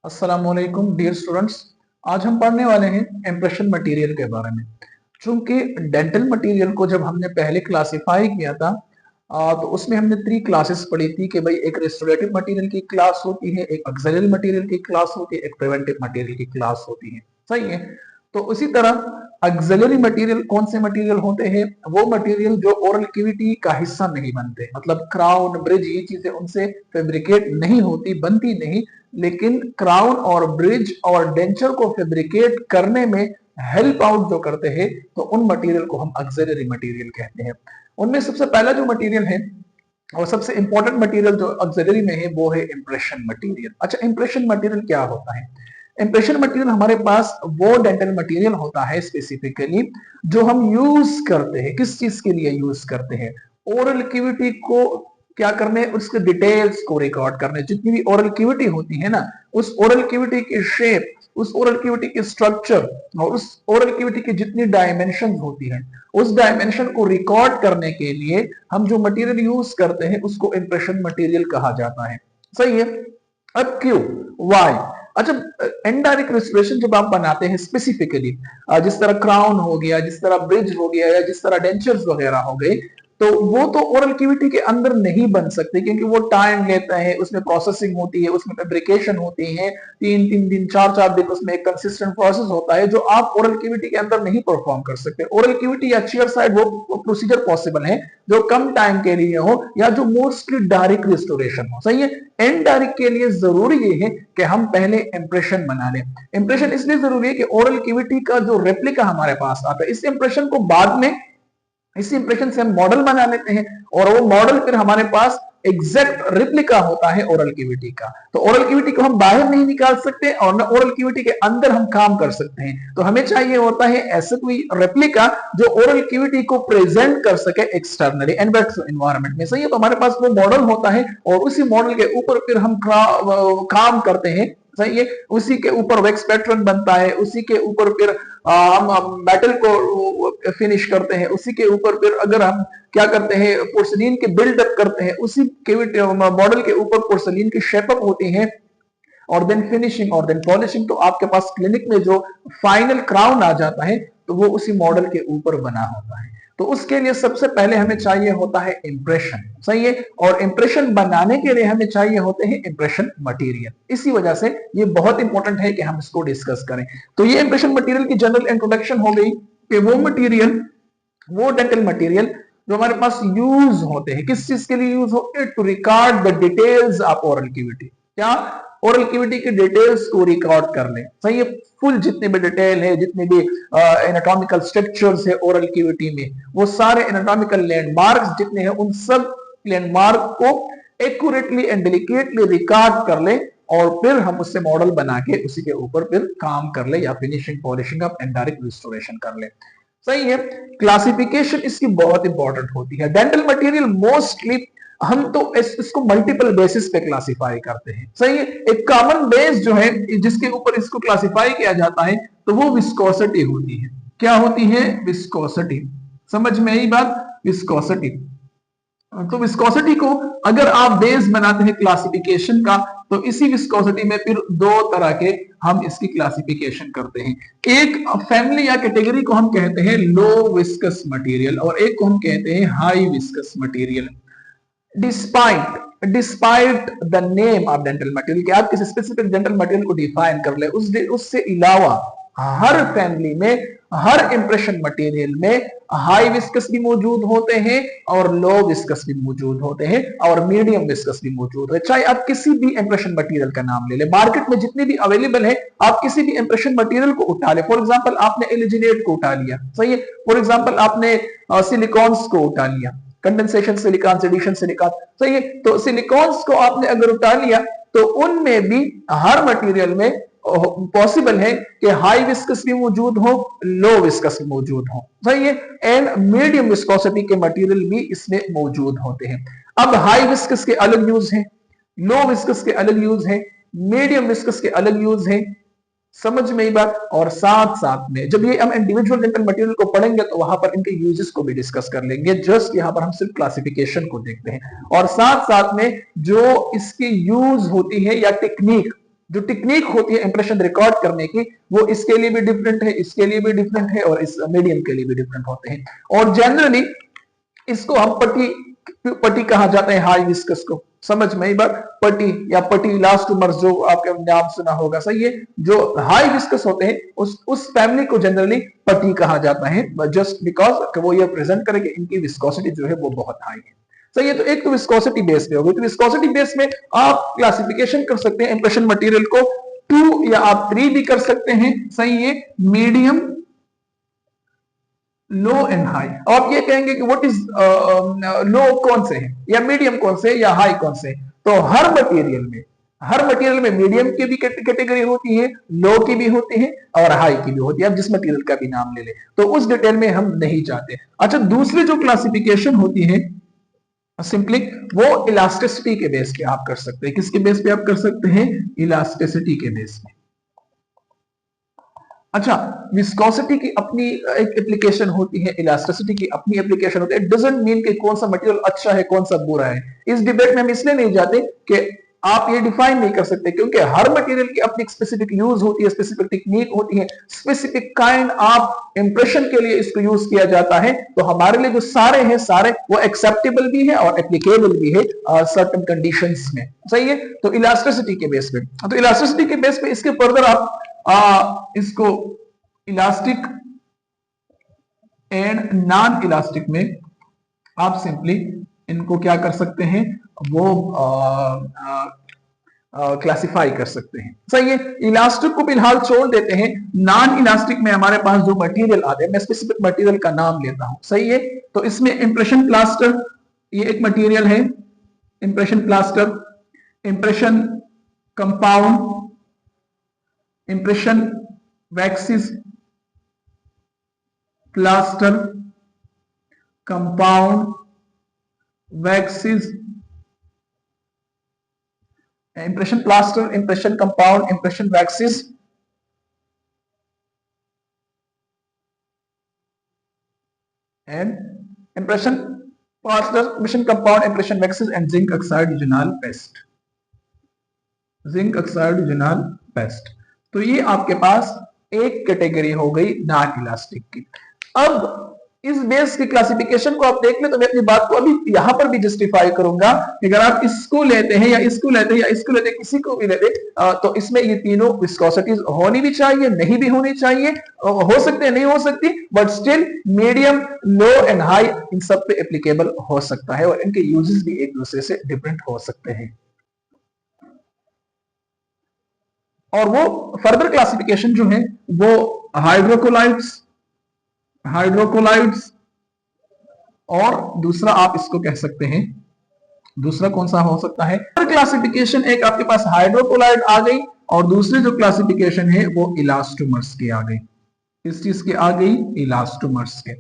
अस्सलामुअलैकुम dear students. आज हम पढ़ने वाले हैं इम्प्रेशन मटेरियल के बारे में। चूंकि डेंटल मटेरियल को जब हमने पहले क्लासिफाई किया था तो उसमें हमने 3 क्लासेस पढ़ी थी कि भाई एक रेस्टोरेटिव मटेरियल की क्लास होती है, एक ऑक्सिलरी मटेरियल की क्लास होती है, एक प्रिवेंटिव मटेरियल की क्लास होती है। सही है। तो उसी तरह ऑक्सिलरी मटेरियल कौन से मटेरियल होते हैं? वो मटेरियल जो ओरल कैविटी का हिस्सा नहीं बनते, मतलब क्राउन, ब्रिज, ये चीजें उनसे फैब्रिकेट नहीं होती, बनती नहीं, लेकिन क्राउन और ब्रिज और डेंचर को फैब्रिकेट करने में हेल्प आउट जो करते हैं, तो उन मटेरियल को हम ऑक्सिलरी मटेरियल कहते हैं। उनमें सबसे पहला जो मटेरियल है और सबसे इंपॉर्टेंट मटेरियल जो ऑक्सिलरी में है वो है इंप्रेशन मटेरियल। अच्छा, इंप्रेशन मटेरियल क्या होता है? इंप्रेशन मटेरियल हमारे पास वो डेंटल मटेरियल होता है स्पेसिफिकली जो हम यूज करते हैं। किस चीज के लिए यूज करते हैं? ओरल कैविटी को क्या करने, उसके डिटेल्स को रिकॉर्ड करने। जितनी भी ओरल कैविटी होती है ना, उस ओरल कैविटी की शेप, उस ओरल कैविटी के स्ट्रक्चर और उस ओरल कैविटी की जितनी डायमेंशन होती है, उस डायमेंशन को रिकॉर्ड करने के लिए हम जो मटेरियल यूज करते हैं उसको इंप्रेशन मटेरियल कहा जाता है। सही है। अब क्यों, वाई? अच्छा, इनडायरेक्ट रेस्टोरेशन जब आप बनाते हैं स्पेसिफिकली, जिस तरह क्राउन हो गया, जिस तरह ब्रिज हो गया, या जिस तरह डेंचर्स वगैरह हो गए, तो वो तो ओरल कैविटी के अंदर नहीं बन सकते क्योंकि वो टाइम लेता है, उसमें प्रोसेसिंग होती है, उसमें फैब्रिकेशन होती है, 3-3 दिन 4-4 दिन उसमें एक कंसिस्टेंट प्रोसेस होता है जो आप ओरल कैविटी के अंदर नहीं परफॉर्म कर सकते। ओरल कैविटी या चेयर साइड वो प्रोसीजर पॉसिबल है जो कम टाइम के लिए हो या जो मोस्टली डायरेक्ट रिस्टोरेशन हो। सही है। इनडायरेक्ट के लिए जरूरी ये है कि हम पहले इंप्रेशन बना लें। इंप्रेशन इसलिए जरूरी है कि ओरल कैविटी का जो रेप्लिका हमारे पास आता है, इस इंप्रेशन को बाद में, इस इंप्रेशन से हम मॉडल बना लेते हैं और वो मॉडल फिर हमारे पास एग्जैक्ट रिप्लिका होता है ओरल कैविटी का। तो ओरल कैविटी को हम बाहर नहीं निकाल सकते और न ओरल कैविटी के अंदर हम काम कर सकते हैं। तो हमें चाहिए होता है ऐसा कोई रेप्लिका जो ओरल कैविटी को प्रेजेंट कर सके एक्सटर्नली एनवायरमेंट में। सही है। तो हमारे पास वो मॉडल होता है और उसी मॉडल के ऊपर फिर हम काम करते हैं। सही है। उसी के ऊपर वैक्स पैटर्न बनता है, उसी के ऊपर फिर हम मेटल को फिनिश करते हैं, उसी के ऊपर फिर अगर हम क्या करते हैं, पोर्सलीन के बिल्डअप करते हैं, उसी कैविटी मॉडल के ऊपर पोर्सलीन की शेपअप होती है और देन फिनिशिंग और देन पॉलिशिंग। तो आपके पास क्लिनिक में जो फाइनल क्राउन आ जाता है तो वो उसी मॉडल के ऊपर बना होता है। तो उसके लिए सबसे पहले हमें चाहिए होता है इंप्रेशन। सही है। और इंप्रेशन बनाने के लिए हमें चाहिए होते हैं इंप्रेशन मटेरियल। इसी वजह से ये बहुत इंपॉर्टेंट है कि हम इसको डिस्कस करें। तो ये इंप्रेशन मटेरियल की जनरल इंट्रोडक्शन हो गई कि वो मटेरियल, वो डेंटल मटेरियल जो हमारे पास यूज होते हैं, किस चीज के लिए यूज होते हैं? To record the details of oral cavity. क्या? ओरल कैविटी की डिटेल्स को रिकॉर्ड कर ले। सही है। फुल जितने भी डिटेल है, जितने भी एनाटॉमिकल स्ट्रक्चर्स है ओरल कैविटी में, वो सारे एनाटॉमिकल लैंडमार्क्स जितने हैं उन सब लैंडमार्क को एक्यूरेटली एंड डेलिकेटली रिकॉर्ड कर ले और फिर हम उससे मॉडल बना के उसी के ऊपर फिर काम कर ले या finishing polishing of indirect restoration कर ले। सही है। क्लासिफिकेशन इसकी बहुत इंपॉर्टेंट होती है। डेंटल मटेरियल मोस्टली हम तो इसको मल्टीपल बेसिस पे क्लासिफाई करते हैं। सही है। एक कॉमन बेस जो है जिसके ऊपर इसको क्लासिफाई किया जाता है तो वो विस्कोसिटी होती है। क्या होती है? विस्कोसिटी। समझ में आई बात? विस्कोसिटी। तो विस्कोसिटी को अगर आप बेस बनाते हैं क्लासिफिकेशन का, तो इसी विस्कोसिटी में फिर दो तरह के हम इसकी क्लासिफिकेशन करते हैं। एक फैमिली या कैटेगरी को हम कहते हैं लो विस्कस मटेरियल और एक को हम कहते हैं high viscous material. Despite the name of dental material, कि आप किसी स्पेसिफिक डेंटल मटेरियल को डिफाइन कर ले, उससे अलावा हर फैमिली में, हर इंप्रेशन मटेरियल में हाई विस्कस भी मौजूद होते हैं और लो विस्कस भी मौजूद होते हैं और मीडियम विस्कस भी मौजूद है। चाहे आप किसी भी इंप्रेशन मटेरियल का नाम ले ले, मार्केट में जितने भी अवेलेबल है, आप किसी भी इंप्रेशन मटेरियल को उठा ले। फॉर एग्जांपल आपने एलिजिनेट को उठा लिया। सही है। फॉर एग्जांपल आपने सिलिकॉन्स को उठा लिया, कंडेंसेशन सिलिकॉन, एडिशन सिलिकॉन। सही है। तो सिलिकॉन्स को आपने अगर उठा लिया तो उनमें भी हर मटेरियल में पॉसिबल है कि हाई विस्कस भी मौजूद हो, लो विस्कस भी मौजूद हो। सही है। एंड मीडियम विस्कोसिटी के मटेरियल भी इसमें मौजूद होते हैं। अब हाई विस्कस के अलग यूज हैं, लो विस्कस के अलग यूज हैं, मीडियम विस्कस के अलग यूज हैं। समझ में ही बात? और साथ साथ में जब ये हम इंडिविजुअल डेंटल मटेरियल को पढ़ेंगे तो वहां पर इनके यूजेस को भी डिस्कस कर लेंगे। जस्ट यहां पर हम सिर्फ क्लासिफिकेशन को देखते हैं और साथ साथ में जो इसकी यूज होती है या टेक्निक, जो टेक्निक होती है इंप्रेशन रिकॉर्ड करने की, वो इसके लिए भी डिफरेंट है, इसके लिए भी डिफरेंट है और इस मीडियम के लिए भी डिफरेंट होते हैं। और जनरली इसको हम पट्टी पट्टी कहा जाता है हाई विस्कस को, समझ में आई बात, पट्टी या पट्टी इलास्टोमर्स जो आपके नाम सुना होगा, सही है, जो हाई विस्कस होते हैं उस फैमिली को जनरली पट्टी कहा जाता है, जस्ट बिकॉज वो ये प्रेजेंट करेंगे इनकी विस्कोसिटी जो है वो बहुत हाई है, सही है। तो एक तो विस्कोसिटी बेस पे हो गई, तो विस्कोसिटी बेस में आप क्लासिफिकेशन कर सकते हैं इंप्रेशन मटेरियल को 2 या आप 3 भी कर सकते हैं, सही है, मीडियम, लो एंड हाई। आप ये कहेंगे कि व्हाट इज लो कौन से है या मीडियम कौन से या हाई कौन से, तो हर मटेरियल में मीडियम की भी कैटेगरी होती है, लो की भी होती है और हाई की भी होती है, आप जिस मटेरियल का भी नाम ले ले, तो उस डिटेल में हम नहीं जाते। अच्छा, दूसरी जो क्लासिफिकेशन होती है सिंपली वो इलास्टिसिटी के बेस पे आप कर सकते हैं। किसके बेस पे आप कर सकते हैं? इलास्टिसिटी के बेस पे। अच्छा, विस्कोसिटी की अपनी एक एप्लीकेशन होती है, इलास्टिसिटी की अपनी एप्लीकेशन होती है। इट डजंट मीन कि कौन सा मटेरियल अच्छा है कौन सा बुरा है। इस डिबेट में हम इसलिए नहीं जाते कि आप ये डिफाइन नहीं कर सकते, क्योंकि हर मटेरियल की अपनी स्पेसिफिक यूज होती है, स्पेसिफिक टेक्निक होती है, स्पेसिफिक काइंड ऑफ इंप्रेशन के लिए इसको यूज किया जाता है। तो हमारे लिए जो सारे हैं सारे वो एक्सेप्टेबल भी है और एप्लीकेबल भी है सर्टेन कंडीशंस में, सही है। तो इलास्टिसिटी के बेस पे, तो इलास्टिसिटी के बेस पे इसके फर्दर आप इसको इलास्टिक एंड नॉन इलास्टिक में आप सिंपली इनको क्या कर सकते हैं, वो क्लासिफाई कर सकते हैं, सही है। इलास्टिक को फिलहाल छोड़ देते हैं, नॉन इलास्टिक में हमारे पास जो मटेरियल आते हैं, मैं स्पेसिफिक मटेरियल का नाम लेता हूं, सही है। तो इसमें इंप्रेशन प्लास्टर, ये एक मटेरियल है, impression plaster, impression compound, impression waxes, plaster, compound, waxes, impression plaster, impression compound, impression waxes and impression plaster, impression compound, impression waxes and zinc oxide eugenol paste, zinc oxide eugenol paste. तो ये आपके पास एक category हो गई non elastic की। अब इस base की क्लासिफिकेशन को आप देख ले तो मैं अपनी बात को अभी यहां पर भी जस्टिफाई करूंगा कि अगर आप इसको लेते हैं या इसको लेते हैं या इसको लेते हैं, किसी को भी लेते, तो इसमें ये तीनों विस्कोसिटीज होनी भी चाहिए, नहीं भी होनी चाहिए, हो सकते हैं नहीं हो सकती, but still medium, low and high in सब पे एप्लीकेबल हो सकता है और इनके यूजेस भी एक दूसरे से डिफरेंट हो सकते हैं। और वो फर्दर क्लासिफिकेशन जो है वो हाइड्रोकोलाइड्स और दूसरा आप इसको कह सकते हैं, दूसरा कौन सा हो सकता है क्लासिफिकेशन, एक आपके पास हाइड्रोकोलाइड आ गई और दूसरी जो क्लासिफिकेशन है वो इलास्टोमर्स की आ गई। किस चीज की आ गई? इलास्टोमर्स के।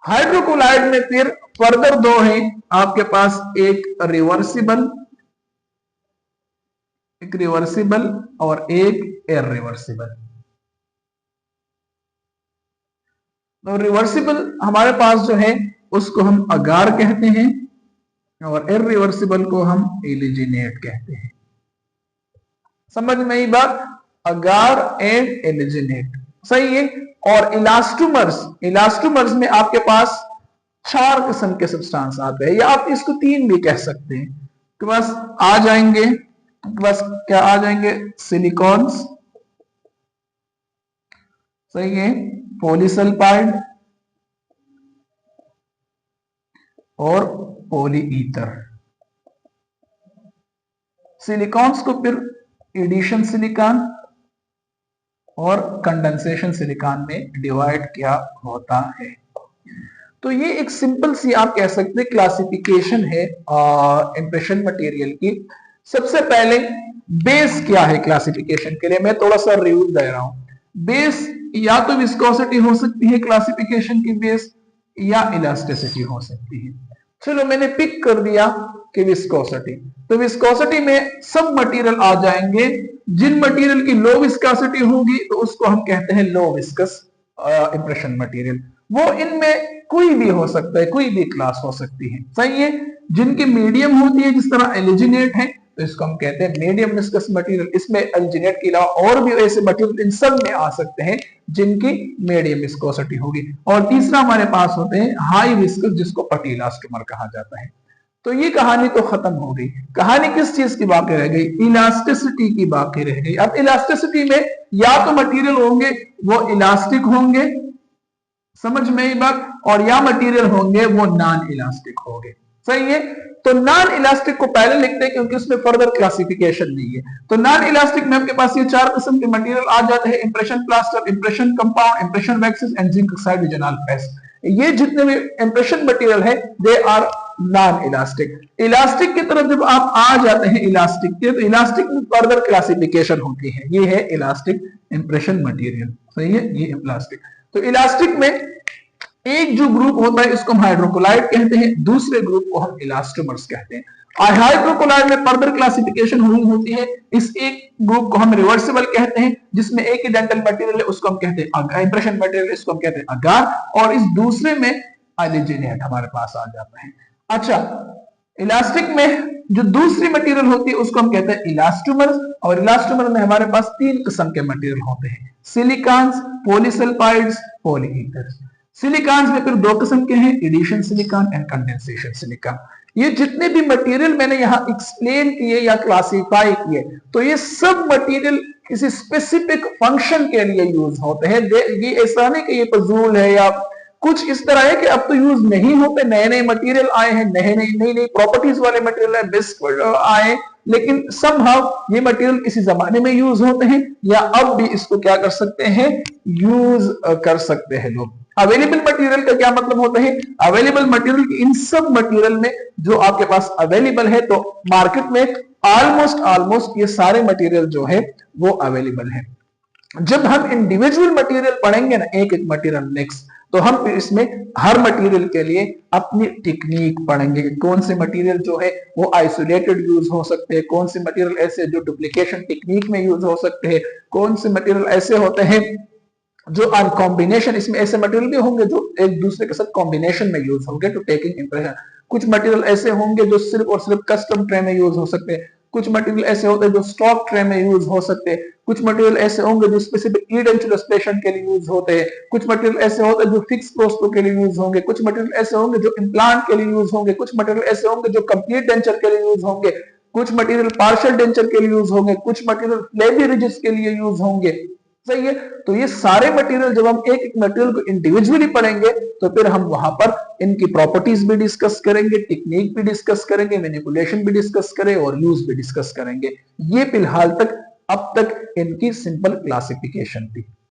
हाइड्रोकोलाइड में फिर फर्दर दो है आपके पास, एक रिवर्सिबल और एक इरिवर्सिबल। तो रिवर्सिबल हमारे पास जो है उसको हम अगार कहते हैं और इरिवर्सिबल को हम एलिजिनेट कहते हैं। समझ में आई बात? अगार एंड एलिजिनेट, सही है। और इलास्टोमर्स में आपके पास 4 किस्म के सब्सटेंस आते हैं, या आप इसको 3 भी कह सकते हैं। तो बस आ जाएंगे, बस क्या आ जाएंगे? सिलिकॉन्स, सही है, पॉलीसल्फाइड और पॉलीईथर। सिलिकॉन्स को फिर एडिशन सिलिकॉन और कंडेंसेशन सिलिकॉन में डिवाइड किया होता है। तो ये एक सिंपल सी आप कह सकते हैं क्लासिफिकेशन है इंप्रेशन मटेरियल की। सबसे पहले बेस क्या है क्लासिफिकेशन के लिए, मैं थोड़ा सा रिव्यू दे रहा हूं। बेस या तो विस्कोसिटी हो सकती है क्लासिफिकेशन की बेस, या इलास्टिसिटी हो सकती है। चलो मैंने पिक कर दिया कि विस्कोसिटी, तो विस्कोसिटी में सब मटेरियल आ जाएंगे। जिन मटेरियल की लो विस्कोसिटी होगी तो उसको हम कहते हैं लो विस्कस इंप्रेशन मटेरियल। वो इनमें कोई भी हो सकता है, कोई भी क्लास हो सकती है, सही है। जिनकी मीडियम होती है, जिस तरह एलिजिनेट है, तो इसको हम कहते हैं मीडियम विस्कस मटेरियल। इसमें अल्जीनेट के अलावा और भी ऐसे मटेरियल इन सब में आ सकते हैं जिनकी मीडियम विस्कोसिटी होगी। और तीसरा हमारे पास होते हैं हाई विस्कस, जिसको पटी इलास्टोमर कहा जाता है। तो ये कहानी तो खत्म हो गई। कहानी किस चीज की बाकी रह गई? इलास्टिसिटी की बाकी रह गई। अब इलास्टिसिटी में या तो मटेरियल होंगे वो इलास्टिक होंगे, समझ में ये बात, और या मटेरियल होंगे वो नॉन इलास्टिक होंगे। सही है। तो नॉन इलास्टिक को पहले लिखते हैं क्योंकि उसमें फर्दर क्लासिफिकेशन नहीं है। तो नॉन इलास्टिक में आपके पास ये चार किस्म के मटेरियल आ जाते हैं: impression plaster, impression compound, impression waxes and zinc oxide eugenol paste. ये जितने भी इंप्रेशन मटेरियल है they are non elastic. Elastic की तरफ जब आप आ जाते हैं इलास्टिक के, तो इलास्टिक में फर्दर क्लासिफिकेशन होती है। ये है इलास्टिक इंप्रेशन मटेरियल। सही है, ये इलास्टिक। तो इलास्टिक में एक जो ग्रुप होता है इसको हम हाइड्रोकोलाइड कहते हैं, दूसरे ग्रुप को हम इलास्टोमर्स कहते हैं। हाइड्रोकोलाइड में फर्दर क्लासिफिकेशन हुई होती है। इस एक ग्रुप को हम रिवर्सिबल कहते हैं, जिसमें एक ही डेंटल मटेरियल है उसको हम कहते हैं इंप्रेशन मटेरियल, इसको हम कहते हैं अगार, और इस दूसरे में एलिजिनेट हमारे पास आ जाता है। अच्छा, इलास्टिक में जो दूसरी मटेरियल होती है उसको हम कहते हैं इलास्टोमर्स, और इलास्टोमर में हमारे पास तीन किस्म के मटेरियल होते हैं: सिलिकॉन्स, पॉलीसल्फाइड्स, पॉलीईथर्स। सिलिकॉन्स में फिर दो किस्म के हैं: addition silicone and condensation silicone. ये जितने भी मटेरियल मैंने यहाँ एक्सप्लेन किए या क्लासिफाई किए, तो ये सब मटेरियल किसी स्पेसिफिक फंक्शन के लिए यूज होते हैं। ये ऐसा नहीं कि ये फजूल है या कुछ इस तरह है कि अब तो यूज नहीं होते, नए नए मटेरियल आए हैं, नई नई प्रॉपर्टीज वाले मटेरियल है, बेस्ट आए, लेकिन समहाउ ये मटेरियल किसी जमाने में यूज होते हैं या अब भी इसको क्या कर सकते हैं, यूज कर सकते हैं लोग। अवेलेबल मटेरियल का क्या मतलब होता है? अवेलेबल मटेरियल इन सब मटेरियल में जो आपके पास अवेलेबल है, तो मार्केट में ऑलमोस्ट ये सारे मटेरियल जो है वो अवेलेबल है। जब हम इंडिविजुअल मटेरियल पढ़ेंगे ना, एक एक मटेरियल नेक्स्ट, तो हम इसमें हर मटेरियल के लिए अपनी टेक्निक पढ़ेंगे कि कौन से मटेरियल जो है वो आइसोलेटेड यूज हो सकते हैं, कौन से मटेरियल ऐसे जो डुप्लीकेशन टेक्निक में यूज हो सकते हैं, कौन से मटेरियल ऐसे होते हैं जो कॉम्बिनेशन, इसमें ऐसे मटेरियल भी होंगे जो एक दूसरे के साथ कॉम्बिनेशन में यूज होंगे टू टेकिंग इंप्रेशन। कुछ मटेरियल ऐसे होंगे जो सिर्फ और सिर्फ कस्टम ट्रे में यूज हो सकते हैं, कुछ मटेरियल ऐसे होते हैं जो स्टॉक ट्रे में यूज हो सकते हैं, कुछ मटेरियल ऐसे होंगे जो स्पेसिफिक ईडेंचुलस्पेशन के लिए यूज होते हैं, कुछ मटेरियल ऐसे होते हैं जो फिक्स प्रोस्टो के लिए यूज होंगे, कुछ मटेरियल ऐसे होंगे जो इम्प्लांट के लिए यूज होंगे, कुछ मटेरियल ऐसे होंगे जो कंप्लीट डेंचर के लिए यूज होंगे, कुछ मटेरियल पार्शियल डेंचर के लिए यूज होंगे, कुछ मटेरियल फ्लेवी रिजिड्स के लिए यूज होंगे। सही है। तो ये सारे मटेरियल जब हम एक एक मटेरियल को इंडिविजुअली पढ़ेंगे तो फिर हम वहां पर इनकी प्रॉपर्टीज भी डिस्कस करेंगे, टेक्निक भी डिस्कस करेंगे, मैनिपुलेशन भी डिस्कस करें और यूज भी डिस्कस करेंगे। ये फिलहाल तक अब तक इनकी सिंपल क्लासिफिकेशन थी।